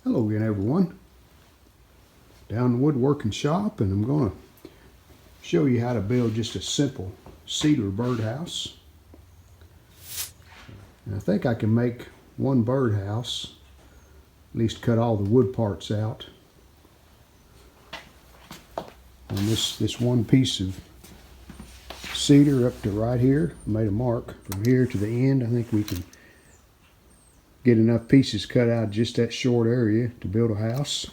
Hello again, everyone. Down the woodworking shop, and I'm going to show you how to build just a simple cedar birdhouse. And I think I can make one birdhouse, at least cut all the wood parts out. On this one piece of cedar up to right here, I made a mark from here to the end. I think we can get enough pieces cut out just that short area to build a house.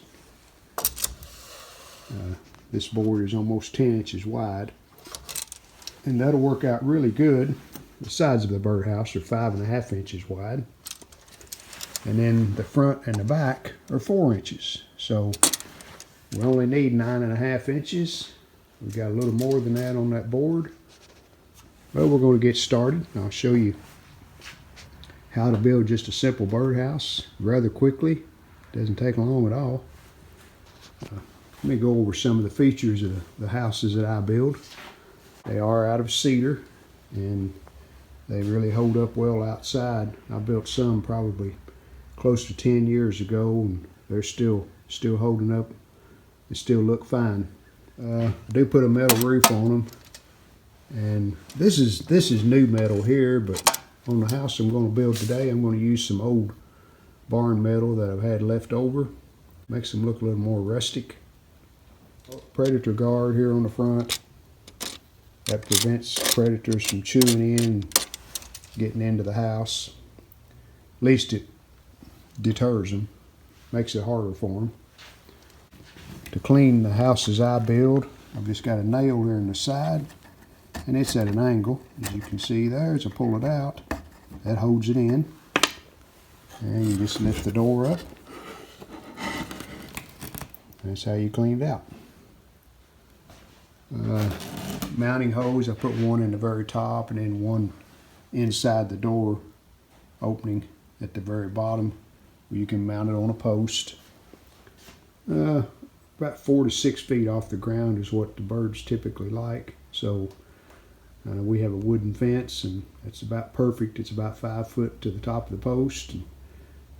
This board is almost 10 inches wide, and that'll work out really good. The sides of the birdhouse are 5.5 inches wide, and then the front and the back are 4 inches. So we only need 9.5 inches. We've got a little more than that on that board. But we're going to get started. I'll show you how to build just a simple birdhouse rather quickly. Doesn't take long at all. Let me go over some of the features of the houses that I build. They are out of cedar, and they really hold up well outside. I built some probably close to 10 years ago, and they're still holding up. They still look fine. I do put a metal roof on them, and this is new metal here, but on the house I'm going to build today, I'm going to use some old barn metal that I've had left over. Makes them look a little more rustic. Predator guard here on the front. That prevents predators from chewing in and getting into the house. At least it deters them. Makes it harder for them. To clean the houses I build, I've just got a nail here in the side, and it's at an angle. As you can see there, as I pull it out, that holds it in. And you just lift the door up. That's how you clean it out. Mounting hose, I put one in the very top and then one inside the door opening at the very bottom, where you can mount it on a post. About 4 to 6 feet off the ground is what the birds typically like. So we have a wooden fence, and it's about perfect. It's about 5 foot to the top of the post, and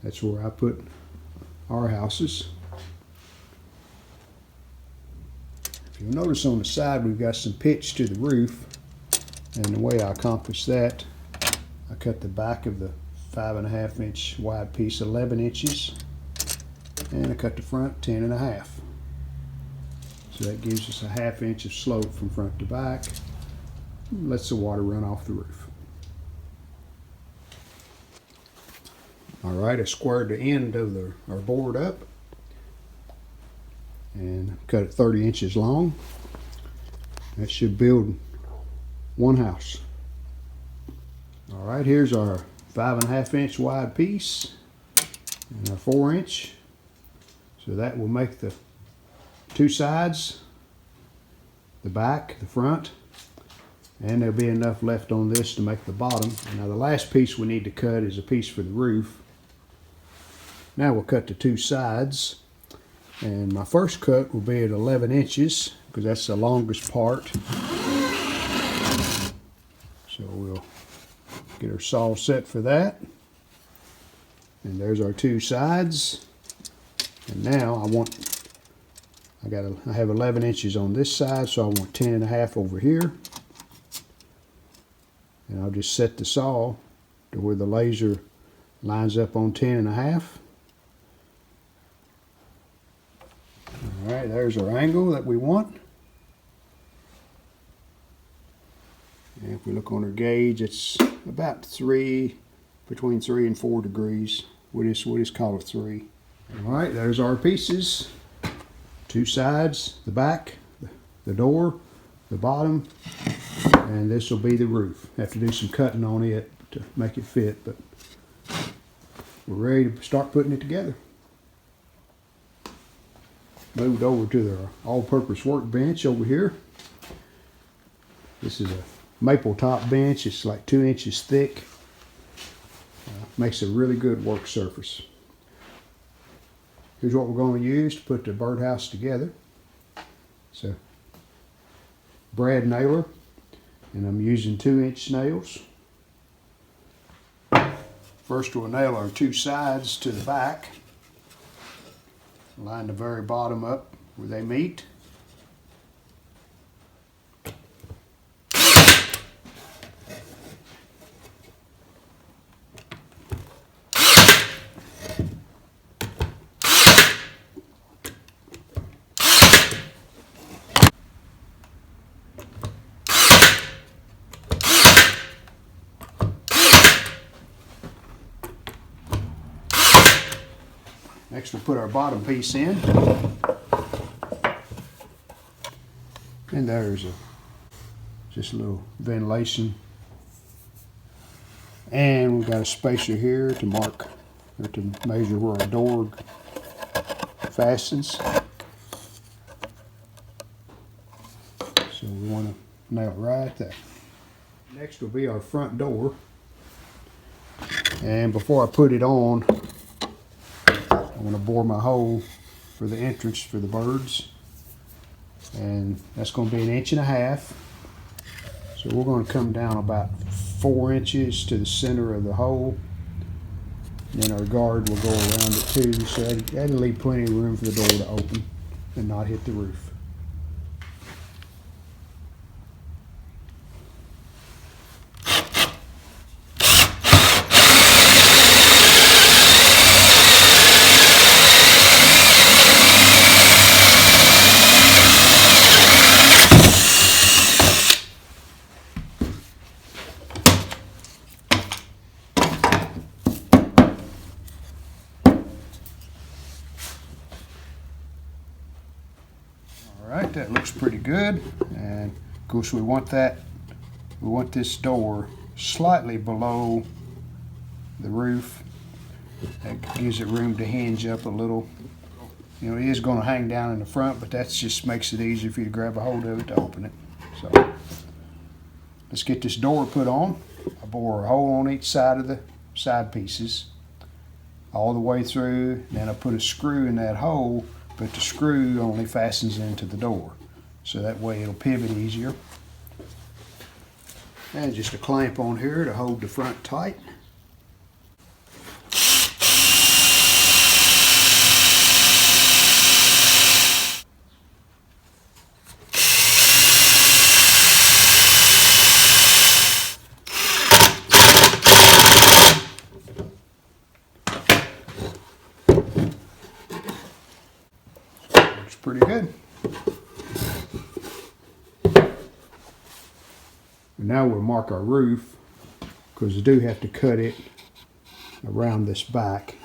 that's where I put our houses. If you'll notice on the side, we've got some pitch to the roof, and the way I accomplish that, I cut the back of the 5.5 inch wide piece 11 inches, and I cut the front 10.5. So that gives us a 1/2 inch of slope from front to back. Lets the water run off the roof. Alright, I squared the end of our board up and cut it 30 inches long. That should build one house. Alright, here's our 5.5 inch wide piece and our 4 inch. So that will make the two sides, the back, the front, and there'll be enough left on this to make the bottom. Now the last piece we need to cut is a piece for the roof. Now we'll cut the two sides, and my first cut will be at 11 inches because that's the longest part. So we'll get our saw set for that, and there's our two sides. And now I have 11 inches on this side, so I want 10.5 over here. And I'll just set the saw to where the laser lines up on 10.5. Alright, there's our angle that we want. And if we look on our gauge, it's about between 3 and 4 degrees. We'll just call it 3. Alright, there's our pieces. Two sides, the back, the door, the bottom, and this will be the roof. Have to do some cutting on it to make it fit, but we're ready to start putting it together. Moved over to the all-purpose workbench over here. This is a maple top bench. It's like 2 inches thick. Makes a really good work surface. Here's what we're going to use to put the birdhouse together. So, brad nailer, and I'm using 2-inch nails. First we'll nail our two sides to the back. Line the very bottom up where they meet. Next we'll put our bottom piece in. And there's just a little ventilation. And we've got a spacer here to mark or to measure where our door fastens. So we want to nail it right there. Next will be our front door. And before I put it on, I'm going to bore my hole for the entrance for the birds, and that's going to be 1.5 inches. So we're going to come down about 4 inches to the center of the hole, and then our guard will go around it too, so that'll leave plenty of room for the door to open and not hit the roof. Alright, that looks pretty good, and of course we want this door slightly below the roof. That gives it room to hinge up a little. You know, it is going to hang down in the front, but that just makes it easier for you to grab a hold of it to open it. So let's get this door put on. I bore a hole on each side of the side pieces all the way through, then I put a screw in that hole, but the screw only fastens into the door, so that way it'll pivot easier. And just a clamp on here to hold the front tight. Pretty good. And now we'll mark our roof, because we do have to cut it around this back.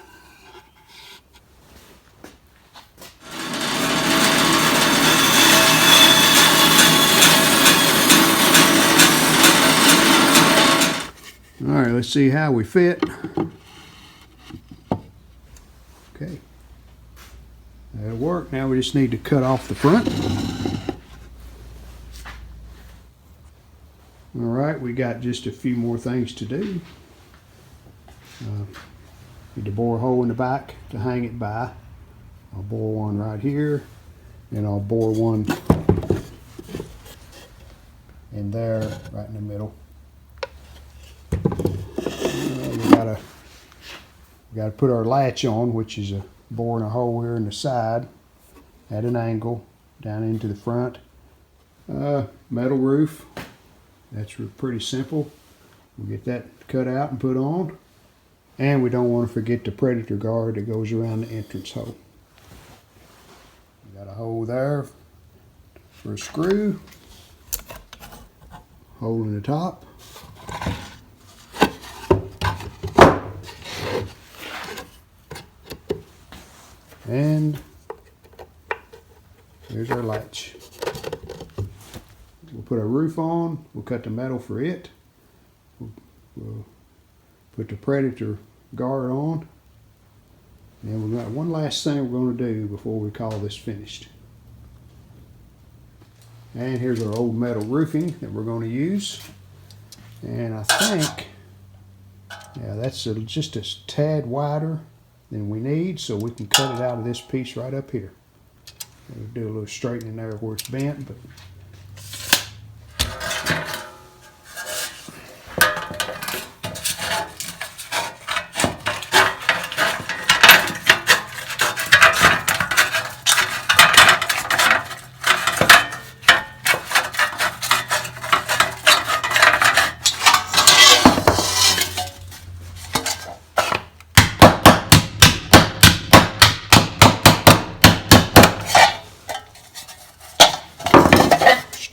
All right, let's see how we fit. Okay. That'll work. Now we just need to cut off the front. Alright, we got just a few more things to do. Need to bore a hole in the back to hang it by. I'll bore one right here, and I'll bore one in there, right in the middle. We gotta put our latch on, which is boring a hole here in the side at an angle down into the front. Metal roof. That's pretty simple. We'll get that cut out and put on. And we don't want to forget the predator guard that goes around the entrance hole. We got a hole there for a screw. Hole in the top. And there's our latch. We'll put our roof on. We'll cut the metal for it. We'll put the predator guard on. And we've got one last thing we're going to do before we call this finished. And here's our old metal roofing that we're going to use. And I think, yeah, that's just a tad wider than we need, so we can cut it out of this piece right up here. We'll do a little straightening there where it's bent, but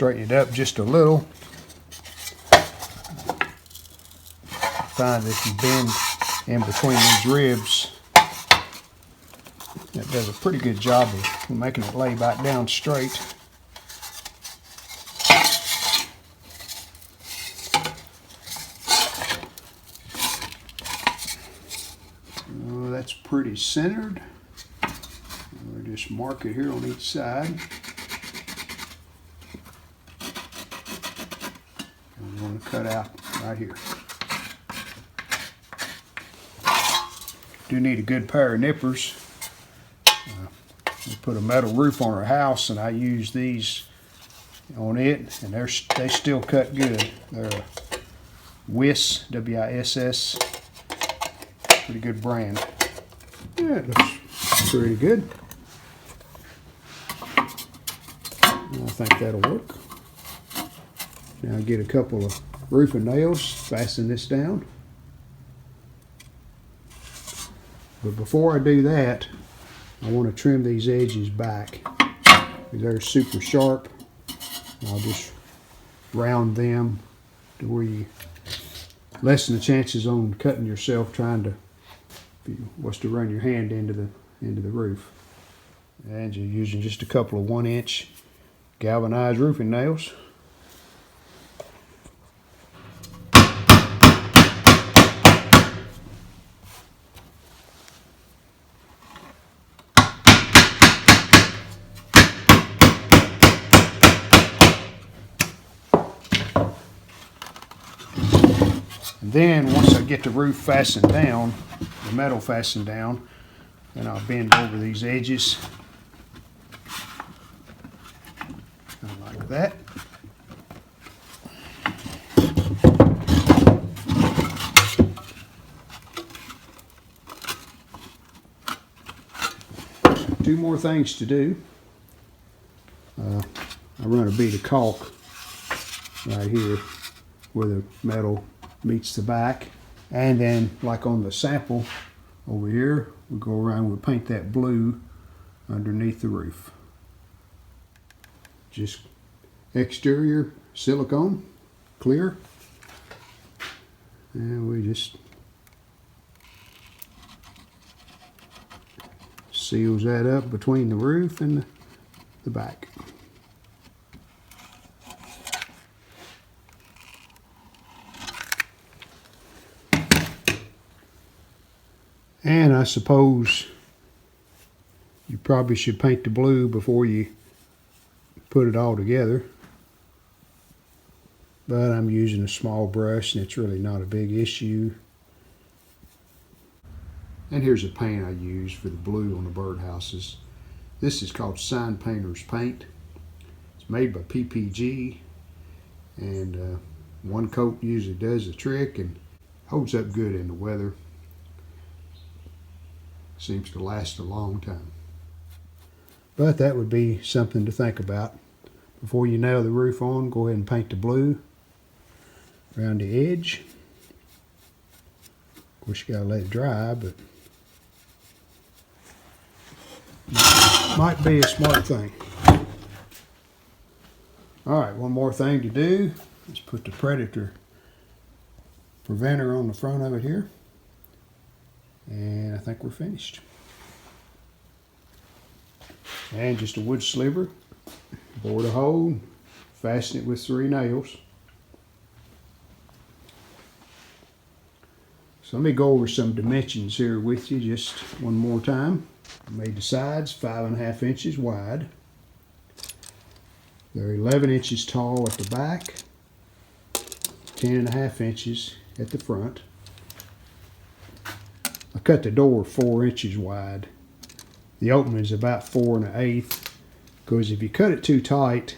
straighten it up just a little. Find that if you bend in between these ribs, it does a pretty good job of making it lay back down straight. That's pretty centered. We'll just mark it here on each side. And we want to cut out right here. Do need a good pair of nippers. We put a metal roof on our house, and I use these on it, and they still cut good. They're a WISS, W-I-S-S, pretty good brand. Yeah, it looks pretty good. I think that'll work. Now get a couple of roofing nails, fasten this down. But before I do that, I want to trim these edges back. They're super sharp. I'll just round them to where you lessen the chances on cutting yourself trying to, was to run your hand into the roof. And you're using just a couple of 1-inch galvanized roofing nails. And then once I get the roof fastened down, the metal fastened down, then I'll bend over these edges, kind of like that. Two more things to do. I run a bead of caulk right here where the metal meets the back, and then like on the sample over here, we go around, we paint that blue underneath the roof. Just exterior silicone, clear, and we just seals that up between the roof and the back. And I suppose you probably should paint the blue before you put it all together. But I'm using a small brush and it's really not a big issue. And here's a paint I use for the blue on the birdhouses. This is called Sign Painter's Paint. It's made by PPG, and one coat usually does the trick and holds up good in the weather. Seems to last a long time. But that would be something to think about. Before you nail the roof on, go ahead and paint the blue around the edge. Of course, you gotta let it dry, but might be a smart thing. Alright, one more thing to do is put the predator preventer on the front of it here. And I think we're finished. And just a wood sliver, bore the hole, fasten it with 3 nails. So let me go over some dimensions here with you just one more time. I made the sides 5.5 inches wide. They're 11 inches tall at the back, 10.5 inches at the front. I cut the door 4 inches wide. The opening is about 4 1/8, because if you cut it too tight,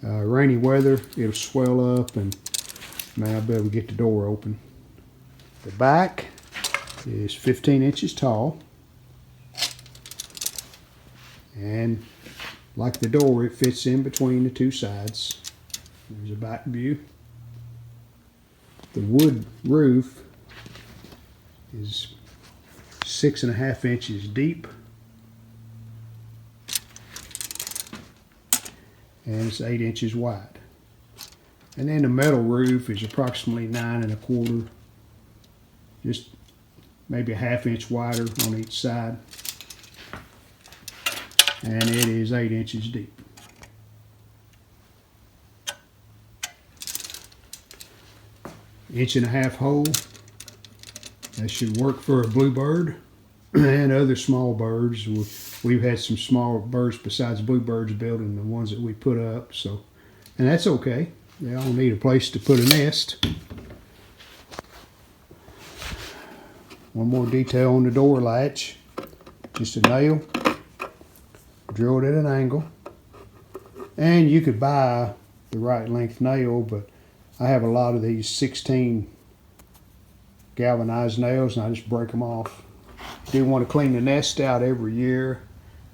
rainy weather, it'll swell up and man, I'll be able to get the door open. The back is 15 inches tall, and like the door, it fits in between the 2 sides. There's a back view. The wood roof is 6.5 inches deep, and it's 8 inches wide. And then the metal roof is approximately 9 1/4, just maybe a 1/2 inch wider on each side. And it is 8 inches deep. Inch and a half hole. That should work for a bluebird and other small birds. We've had some small birds besides bluebirds building the ones that we put up, so, and that's okay. They all need a place to put a nest. One more detail on the door latch. Just a nail, drilled at an angle. And you could buy the right length nail, but I have a lot of these 16 galvanized nails and I just break them off. Do want to clean the nest out every year.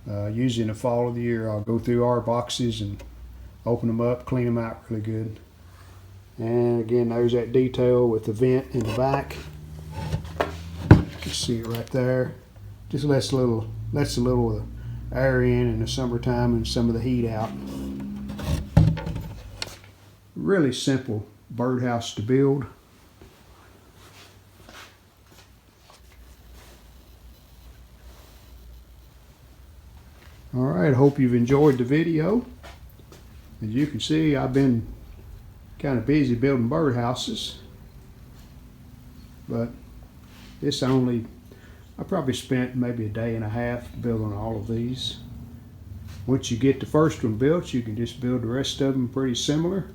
Usually in the fall of the year I'll go through our boxes and open them up, clean them out really good. And again, there's that detail with the vent in the back. You see it right there. Just lets a little air in the summertime and some of the heat out. Really simple birdhouse to build. Alright, I hope you've enjoyed the video. As you can see, I've been kind of busy building birdhouses, but I probably spent maybe a day and a half building all of these. Once you get the first one built, you can just build the rest of them pretty similar.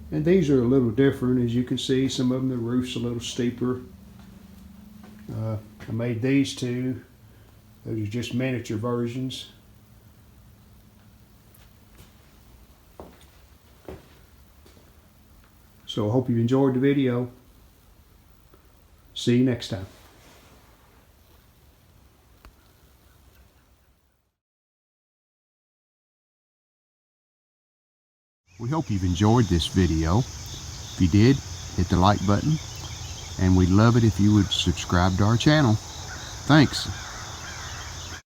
And these are a little different. As you can see, some of them, the roof's a little steeper. I made these two. Those are just miniature versions. So I hope you enjoyed the video. See you next time. We hope you've enjoyed this video. If you did, hit the like button, and we'd love it if you would subscribe to our channel. Thanks.